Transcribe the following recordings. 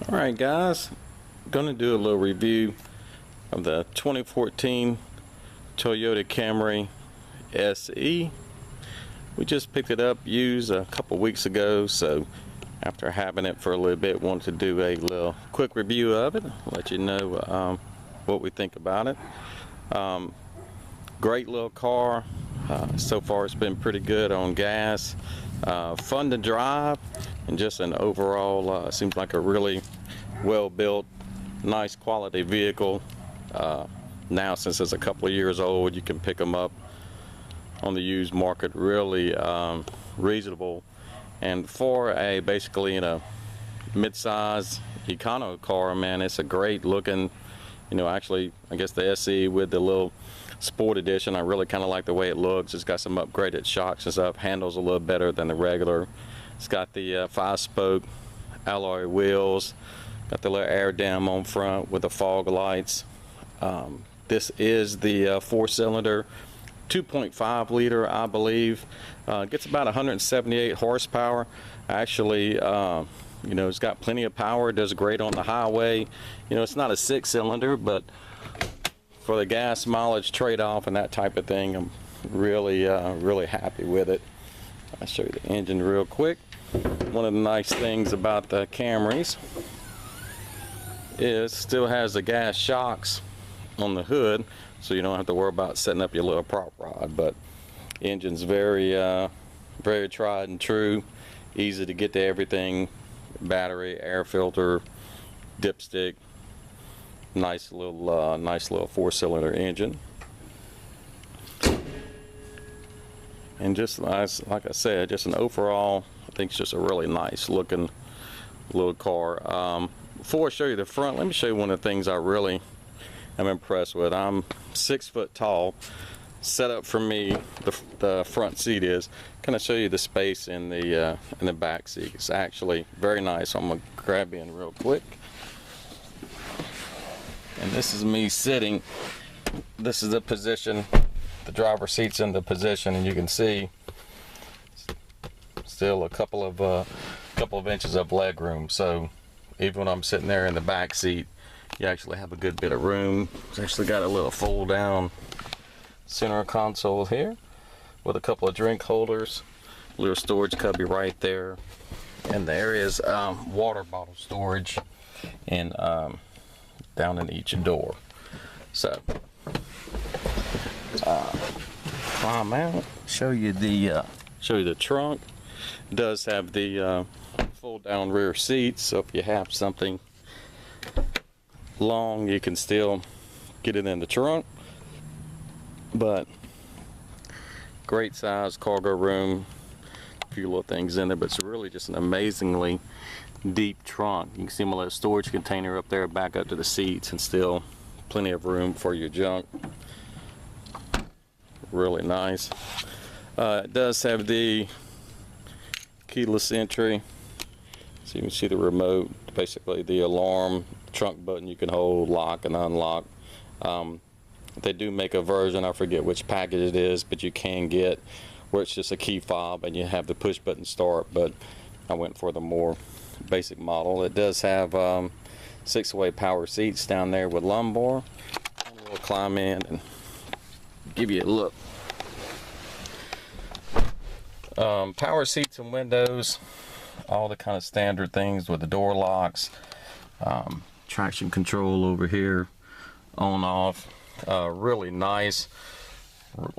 Alright guys, I'm going to do a little review of the 2014 Toyota Camry SE. We just picked it up used a couple weeks ago, so after having it for a little bit, wanted to do a little quick review of it, let you know what we think about it. Great little car. So far it's been pretty good on gas, fun to drive, and just an overall seems like a really well built, nice quality vehicle. Now since it's a couple of years old, you can pick them up on the used market really reasonable, and for a basically mid-size econo car, man, it's a great looking, actually I guess the SE with the little Sport Edition, I really kind of like the way it looks. It's got some upgraded shocks and stuff, handles a little better than the regular. It's got the 5-spoke alloy wheels, got the little air dam on front with the fog lights. This is the 4-cylinder 2.5 liter, I believe. Gets about 178 horsepower. Actually, it's got plenty of power, does great on the highway. It's not a 6-cylinder, but for the gas mileage trade-off and that type of thing, I'm really happy with it. I'll show you the engine real quick. One of the nice things about the Camrys is still has the gas shocks on the hood, so you don't have to worry about setting up your little prop rod. But engine's very tried and true, easy to get to everything. Battery, air filter, dipstick. Nice little 4-cylinder engine, and just like I said, just an overall, I think it's just a really nice looking little car. Before I show you the front, let me show you one of the things I really am impressed with. I'm 6 foot tall. Set up for me, the front seat is. Kind of show you the space in the back seat. It's actually very nice. So I'm gonna grab in real quick. And this is me sitting. This is the position. The driver's seat's in the position, and you can see still a couple of inches of leg room. So even when I'm sitting there in the back seat, you actually have a good bit of room. It's actually got a little fold down center console here with a couple of drink holders, little storage cubby right there, and there is water bottle storage and down in each door. So climb out, show you the trunk. It does have the fold down rear seats, so if you have something long, you can still get it in the trunk. But great size cargo room, a few little things in there, but it's really just an amazingly deep trunk. You can see my little storage container up there, back up to the seats, and still plenty of room for your junk. Really nice. It does have the keyless entry, so you can see the remote, basically the alarm, trunk button you can hold, lock and unlock. They do make a version, I forget which package it is, but you can get where it's just a key fob and you have the push button start, but I went for the more basic model. It does have 6-way power seats down there with lumbar. We'll climb in and give you a look. Power seats and windows, all the kind of standard things with the door locks, traction control over here, on off. Really nice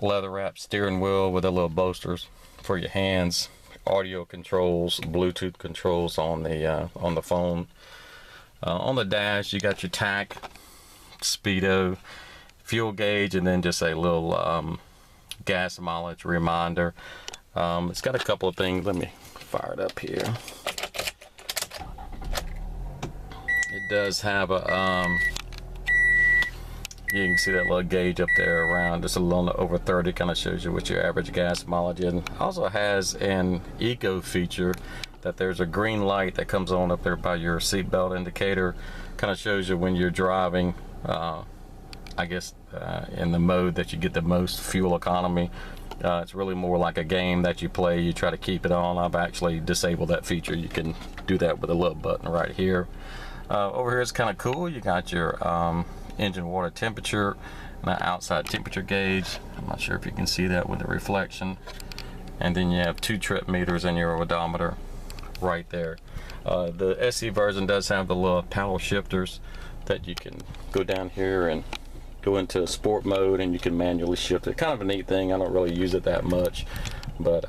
leather wrapped steering wheel with a little bolsters for your hands, audio controls, Bluetooth controls on the phone. On the dash you got your tack, speedo, fuel gauge, and then just a little gas mileage reminder. It's got a couple of things. Let me fire it up here. It does have a you can see that little gauge up there around just a little over 30, kind of shows you what your average gas mileage is. Also has an eco feature that there's a green light that comes on up there by your seatbelt indicator, kind of shows you when you're driving, I guess in the mode that you get the most fuel economy. It's really more like a game that you play, you try to keep it on. I've actually disabled that feature. You can do that with a little button right here. Over here it's kind of cool. You got your engine water temperature and an outside temperature gauge. I'm not sure if you can see that with the reflection. And then you have 2 trip meters in your odometer right there. The SE version does have the little paddle shifters that you can go down here and go into sport mode, and you can manually shift it. Kind of a neat thing. I don't really use it that much, but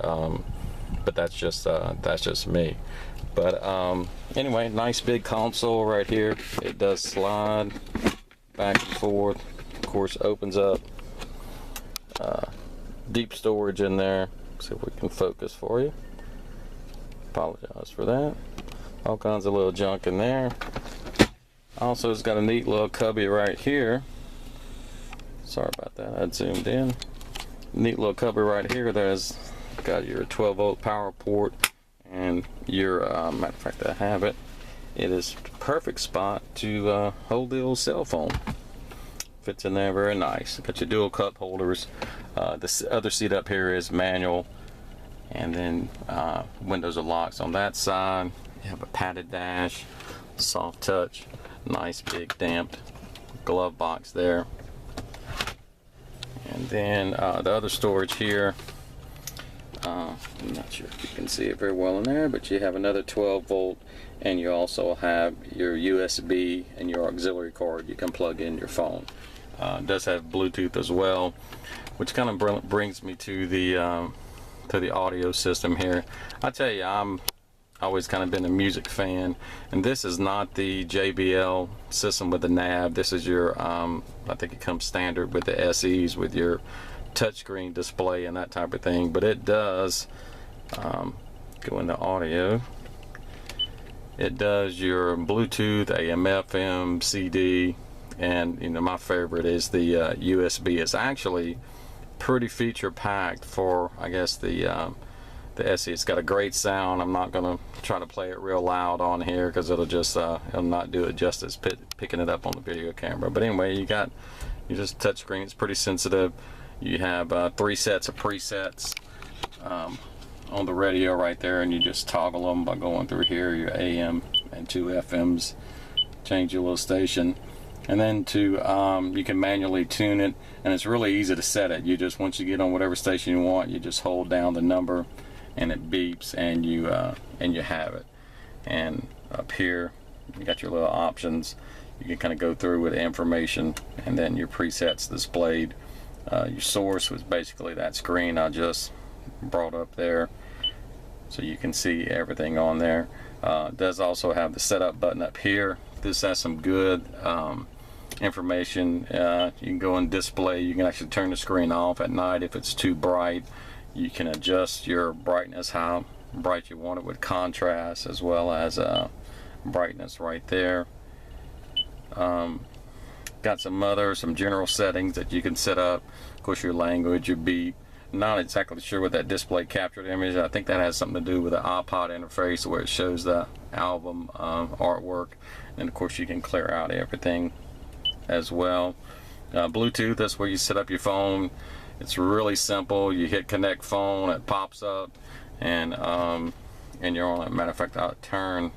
that's just me. But anyway, nice big console right here. It does slide back and forth. Of course, opens up. Deep storage in there. See if we can focus for you. Apologize for that. All kinds of little junk in there. Also, it's got a neat little cubby right here. Sorry about that, I zoomed in. Neat little cubby right here that has got your 12-volt power port and your, matter of fact, I have it. It is the perfect spot to hold the old cell phone. Fits in there very nice. Got your dual cup holders. This other seat up here is manual, and then windows are locked on that side. You have a padded dash, soft touch, nice big damped glove box there. And then the other storage here, I'm not sure if you can see it very well in there, but you have another 12-volt, and you also have your USB and your auxiliary cord you can plug in your phone. It does have Bluetooth as well, which kind of brings me to the audio system here. I tell you, I'm always kind of been a music fan, and this is not the JBL system with the nav. This is your I think it comes standard with the SEs with your touchscreen display and that type of thing, but it does go into audio. It does your Bluetooth, AM, FM, CD, and you know, my favorite is the USB. It's actually pretty feature packed for, I guess, the SE. It's got a great sound. I'm not gonna try to play it real loud on here because it'll just it'll not do it justice picking it up on the video camera. But anyway, you just touch screen. It's pretty sensitive. You have 3 sets of presets on the radio right there, and you just toggle them by going through here, your AM and 2 FMs. Change your little station, and then you can manually tune it, and it's really easy to set it. You just, once you get on whatever station you want, you just hold down the number and it beeps, and you have it. And up here you got your little options. You can kind of go through with information, and then your presets displayed. Your source was basically that screen I just brought up there, so you can see everything on there. It does also have the setup button up here. This has some good information. You can go and display. You can actually turn the screen off at night if it's too bright. You can adjust your brightness, how bright you want it, with contrast as well as brightness right there. Got some general settings that you can set up. Of course, your language, your beat. Not exactly sure what that display captured image. I think that has something to do with the iPod interface where it shows the album artwork. And of course, you can clear out everything as well. Bluetooth, that's where you set up your phone. It's really simple. You hit connect phone, it pops up, and you're on it. Matter of fact, I turn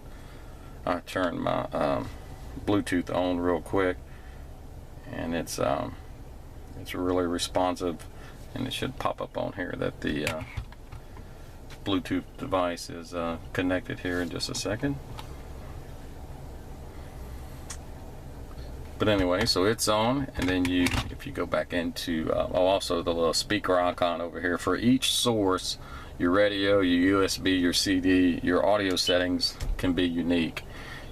my Bluetooth on real quick, and it's really responsive, and it should pop up on here that the Bluetooth device is connected here in just a second. But anyway, so it's on, and then if you go back into also the little speaker icon over here for each source, your radio, your USB, your CD, your audio settings can be unique.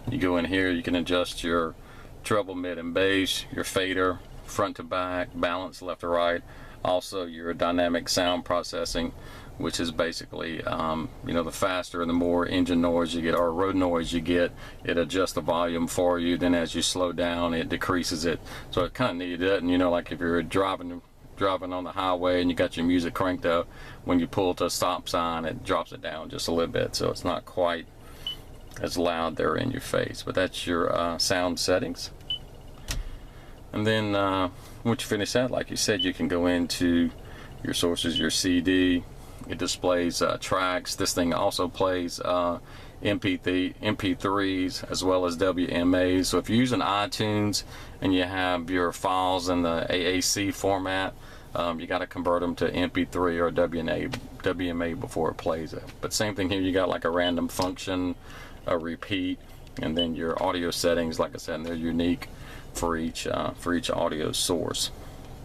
You go in here, you can adjust your treble, mid, and bass, your fader, front to back, balance left to right, also your dynamic sound processing, which is basically the faster and the more engine noise you get or road noise you get, it adjusts the volume for you. Then as you slow down, it decreases it. So it kind of neat. It, and like if you're driving on the highway and you got your music cranked up, when you pull to a stop sign, it drops it down just a little bit, so it's not quite as loud there in your face. But that's your sound settings. And then once you finish that, like you said, you can go into your sources, your CD. It displays tracks. This thing also plays MP3s as well as WMAs. So if you're using iTunes and you have your files in the AAC format, you got to convert them to MP3 or WMA before it plays it. But same thing here, you got like a random function, a repeat, and then your audio settings, like I said, they're unique for each audio source,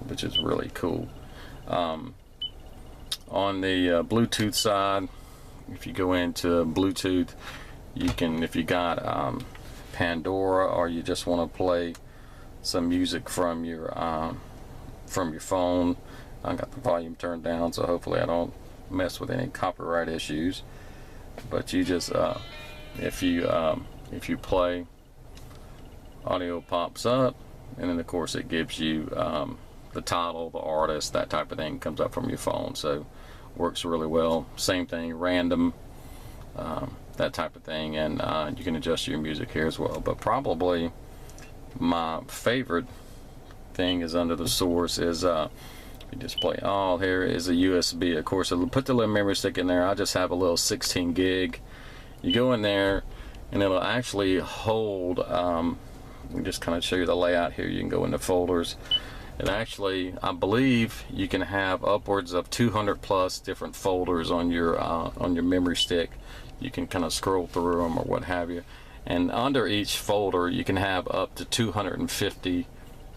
which is really cool. On the Bluetooth side, if you go into Bluetooth, you can, if you got Pandora, or you just want to play some music from your phone. I got the volume turned down, so hopefully I don't mess with any copyright issues. But you just if you play, audio pops up, and then of course it gives you the title, the artist, that type of thing comes up from your phone. So works really well. Same thing, random, that type of thing, and you can adjust your music here as well. But probably my favorite thing is under the source is you just play all. Here is a USB. Of course, it'll put the little memory stick in there. I just have a little 16 gig. You go in there and it'll actually hold, let me just kind of show you the layout here. You can go into folders. And actually, I believe you can have upwards of 200 plus different folders on your memory stick. You can kind of scroll through them or what have you. And under each folder, you can have up to 250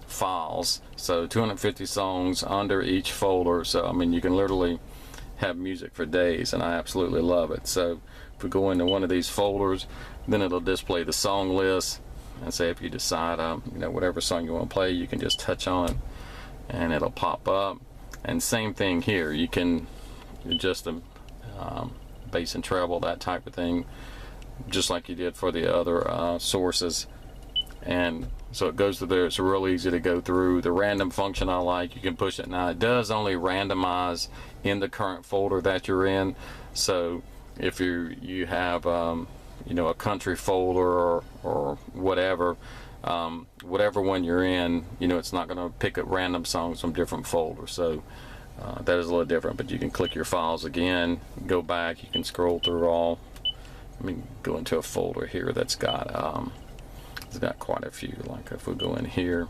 files. So 250 songs under each folder. So I mean, you can literally have music for days, and I absolutely love it. So if we go into one of these folders, then it'll display the song list. And say if you decide, you know, whatever song you want to play, you can just touch on it and it'll pop up. And same thing here, you can adjust the bass and treble, that type of thing, just like you did for the other sources. And so it goes through there. It's real easy to go through. The random function I like, you can push it. Now it does only randomize in the current folder that you're in. So if you have you know, a country folder or whatever, whatever one you're in, you know, it's not going to pick up random songs from different folders. So that is a little different. But you can click your files again, go back, you can scroll through all. Let me go into a folder here that's got it's got quite a few. Like if we go in here,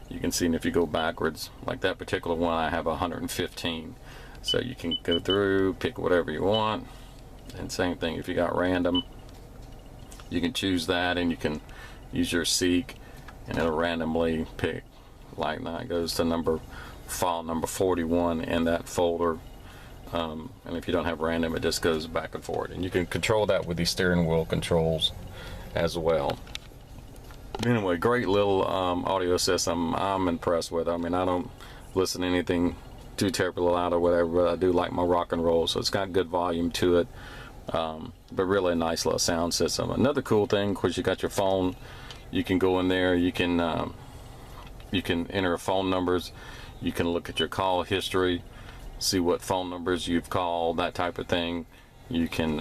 you can see, and if you go backwards, like that particular one, I have 115. So you can go through, pick whatever you want. And same thing, if you got random, you can choose that, and you can use your seek, and it'll randomly pick. Like now it goes to file number 41 in that folder. And if you don't have random, it just goes back and forth. And you can control that with these steering wheel controls as well. Anyway, great little audio system. I'm impressed with it. I mean, I don't listen to anything too terribly loud or whatever, but I do like my rock and roll, so it's got good volume to it. But really a nice little sound system. Another cool thing, of course, you got your phone. You can go in there, you can enter phone numbers, you can look at your call history, see what phone numbers you've called, that type of thing. You can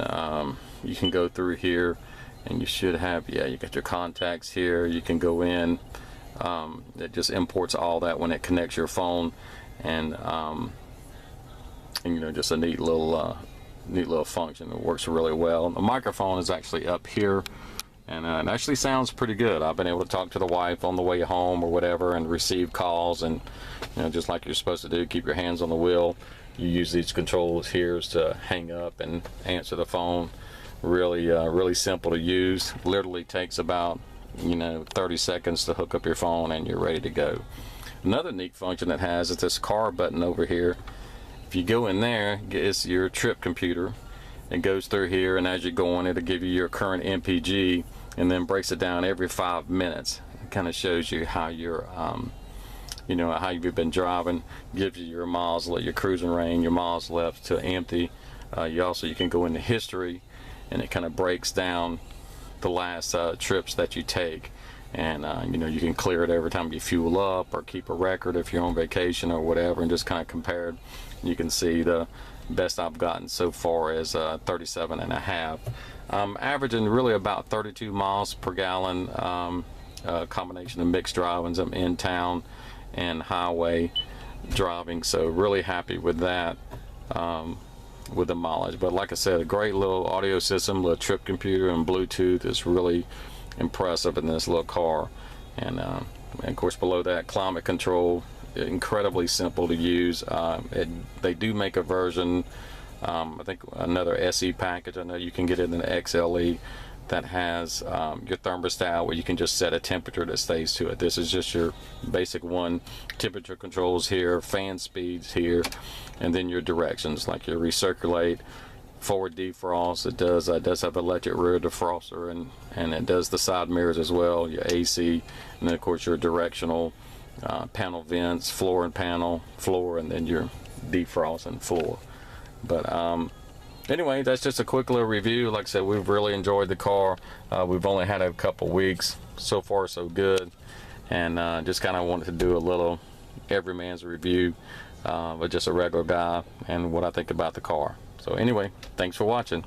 go through here, and you should have, yeah, you got your contacts here. You can go in, it just imports all that when it connects your phone, and you know, just a neat little function. It works really well. The microphone is actually up here, and it actually sounds pretty good. I've been able to talk to the wife on the way home or whatever, and receive calls, and you know, just like you're supposed to do, keep your hands on the wheel. You use these controls here to hang up and answer the phone. Really simple to use. Literally takes about, you know, 30 seconds to hook up your phone, and you're ready to go. Another neat function it has is this car button over here. If you go in there, it's your trip computer. It goes through here, and as you're going, it'll give you your current MPG, and then breaks it down every 5 minutes. It kind of shows you how you're, you know, how you've been driving. Gives you your miles, your cruising range, your miles left to empty. You can go into history, and it kind of breaks down the last trips that you take. And you know, you can clear it every time you fuel up, or keep a record if you're on vacation or whatever, and just kind of compare it. You can see the best I've gotten so far is 37.5. I'm averaging really about 32 miles per gallon, combination of mixed drivings. I'm in town and highway driving, so really happy with that. with the mileage. But like I said, a great little audio system, little trip computer and Bluetooth is really impressive in this little car. And of course below that, climate control, incredibly simple to use. They do make a version, I think another SE package, I know you can get it in the XLE, that has your thermostat where you can just set a temperature that stays to it. This is just your basic one. Temperature controls here, fan speeds here, and then your directions like your recirculate, forward defrost. It does have electric rear defroster, and it does the side mirrors as well, your AC, and then of course your directional panel vents, floor and panel, floor, and then your defrost and floor. But anyway, that's just a quick little review. Like I said, we've really enjoyed the car. We've only had it a couple weeks. So far so good, and just kind of wanted to do a little everyman's review, but just a regular guy and what I think about the car. So anyway, thanks for watching.